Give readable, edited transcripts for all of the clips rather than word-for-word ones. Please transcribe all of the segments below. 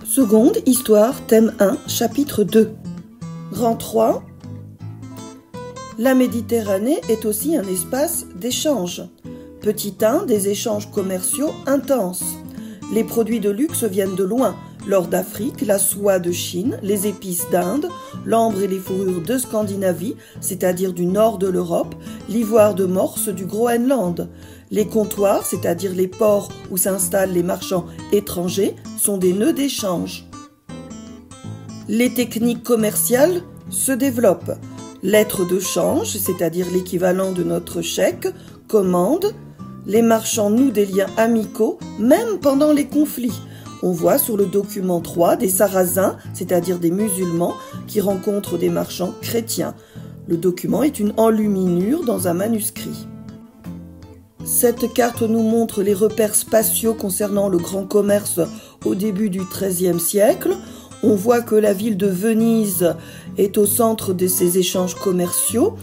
Seconde histoire, thème 1, chapitre 2. Rang 3. La Méditerranée est aussi un espace d'échange. Petit 1, des échanges commerciaux intenses. Les produits de luxe viennent de loin. L'or d'Afrique, la soie de Chine, les épices d'Inde, l'ambre et les fourrures de Scandinavie, c'est-à-dire du nord de l'Europe, l'ivoire de Morse du Groenland. Les comptoirs, c'est-à-dire les ports où s'installent les marchands étrangers, sont des nœuds d'échange. Les techniques commerciales se développent. Lettres de change, c'est-à-dire l'équivalent de notre chèque, commande. Les marchands nouent des liens amicaux, même pendant les conflits. On voit sur le document 3 des Sarrasins, c'est-à-dire des musulmans, qui rencontrent des marchands chrétiens. Le document est une enluminure dans un manuscrit. Cette carte nous montre les repères spatiaux concernant le grand commerce au début du XIIIe siècle. On voit que la ville de Venise est au centre de ces échanges commerciaux.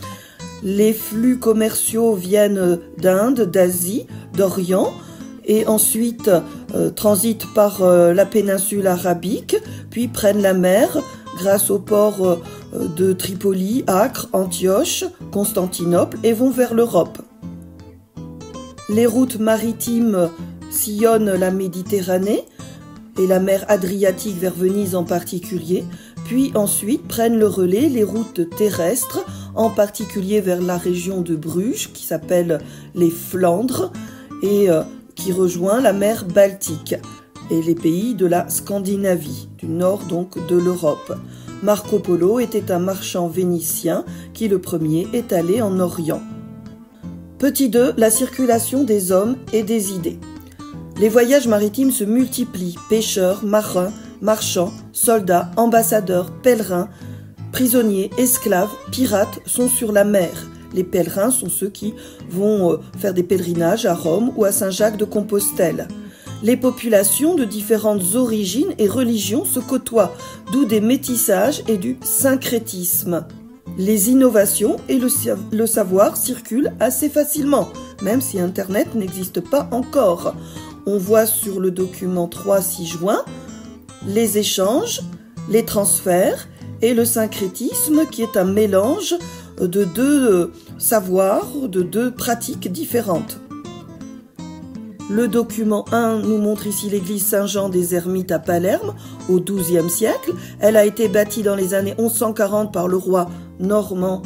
Les flux commerciaux viennent d'Inde, d'Asie, d'Orient et ensuite transitent par la péninsule arabique, puis prennent la mer grâce aux ports de Tripoli, Acre, Antioche, Constantinople et vont vers l'Europe. Les routes maritimes sillonnent la Méditerranée et la mer Adriatique vers Venise en particulier, puis ensuite prennent le relais les routes terrestres, en particulier vers la région de Bruges, qui s'appelle les Flandres, et qui rejoint la mer Baltique et les pays de la Scandinavie, du nord donc de l'Europe. Marco Polo était un marchand vénitien qui le premier est allé en Orient. Petit 2, la circulation des hommes et des idées. Les voyages maritimes se multiplient, pêcheurs, marins, marchands, soldats, ambassadeurs, pèlerins, prisonniers, esclaves, pirates sont sur la mer. Les pèlerins sont ceux qui vont faire des pèlerinages à Rome ou à Saint-Jacques-de-Compostelle. Les populations de différentes origines et religions se côtoient, d'où des métissages et du syncrétisme. Les innovations et le savoir circulent assez facilement, même si Internet n'existe pas encore. On voit sur le document 3-6 juin les échanges, les transferts et le syncrétisme qui est un mélange de deux savoirs, de deux pratiques différentes. Le document 1 nous montre ici l'église Saint-Jean des Ermites à Palerme au XIIe siècle. Elle a été bâtie dans les années 1140 par le roi normand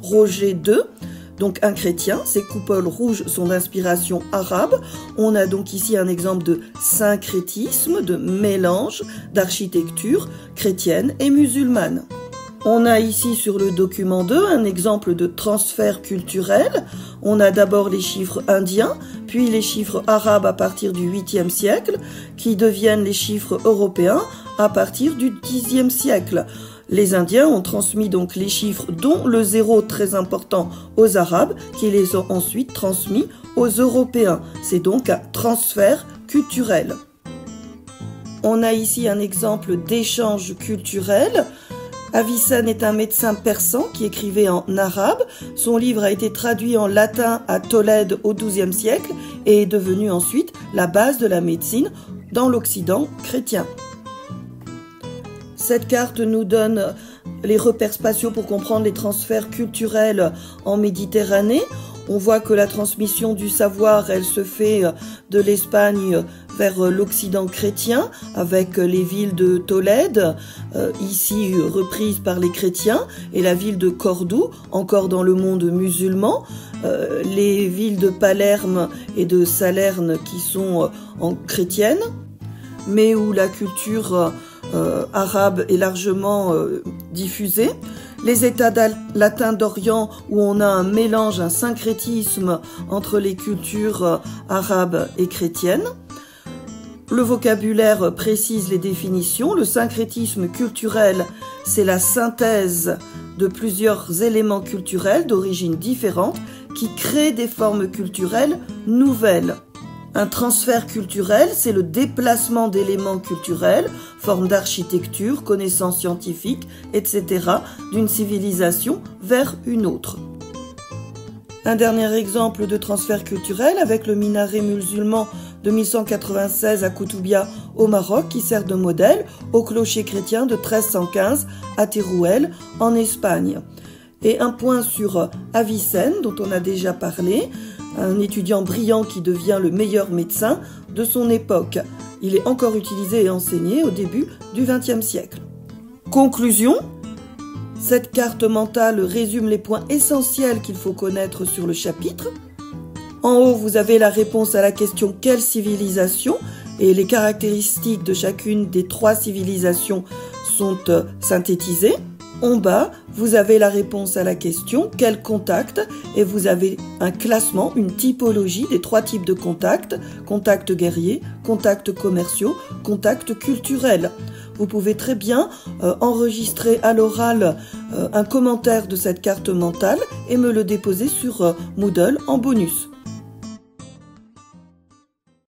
Roger II, donc un chrétien. Ses coupoles rouges sont d'inspiration arabe. On a donc ici un exemple de syncrétisme, de mélange d'architecture chrétienne et musulmane. On a ici sur le document 2 un exemple de transfert culturel. On a d'abord les chiffres indiens, puis les chiffres arabes à partir du 8e siècle, qui deviennent les chiffres européens à partir du 10e siècle. Les Indiens ont transmis donc les chiffres, dont le 0 très important, aux Arabes, qui les ont ensuite transmis aux Européens. C'est donc un transfert culturel. On a ici un exemple d'échange culturel. Avicenne est un médecin persan qui écrivait en arabe. Son livre a été traduit en latin à Tolède au XIIe siècle et est devenu ensuite la base de la médecine dans l'Occident chrétien. Cette carte nous donne les repères spatiaux pour comprendre les transferts culturels en Méditerranée. On voit que la transmission du savoir, elle se fait de l'Espagne vers l'Occident chrétien, avec les villes de Tolède, ici reprises par les chrétiens, et la ville de Cordoue, encore dans le monde musulman, les villes de Palerme et de Salerne qui sont en chrétienne, mais où la culture arabe est largement diffusée. Les États latins d'Orient où on a un mélange, un syncrétisme entre les cultures arabes et chrétiennes. Le vocabulaire précise les définitions. Le syncrétisme culturel, c'est la synthèse de plusieurs éléments culturels d'origine différente qui créent des formes culturelles nouvelles. Un transfert culturel, c'est le déplacement d'éléments culturels, formes d'architecture, connaissances scientifiques, etc., d'une civilisation vers une autre. Un dernier exemple de transfert culturel avec le minaret musulman de 1196 à Koutoubia au Maroc qui sert de modèle au clocher chrétien de 1315 à Teruel en Espagne. Et un point sur Avicenne dont on a déjà parlé, un étudiant brillant qui devient le meilleur médecin de son époque. Il est encore utilisé et enseigné au début du XXe siècle. Conclusion, cette carte mentale résume les points essentiels qu'il faut connaître sur le chapitre. En haut, vous avez la réponse à la question « Quelle civilisation ?» et les caractéristiques de chacune des 3 civilisations sont synthétisées. En bas, vous avez la réponse à la question « Quel contact ?» et vous avez un classement, une typologie des 3 types de contacts, contacts guerriers, contacts commerciaux, contacts culturels. Vous pouvez très bien enregistrer à l'oral un commentaire de cette carte mentale et me le déposer sur Moodle en bonus.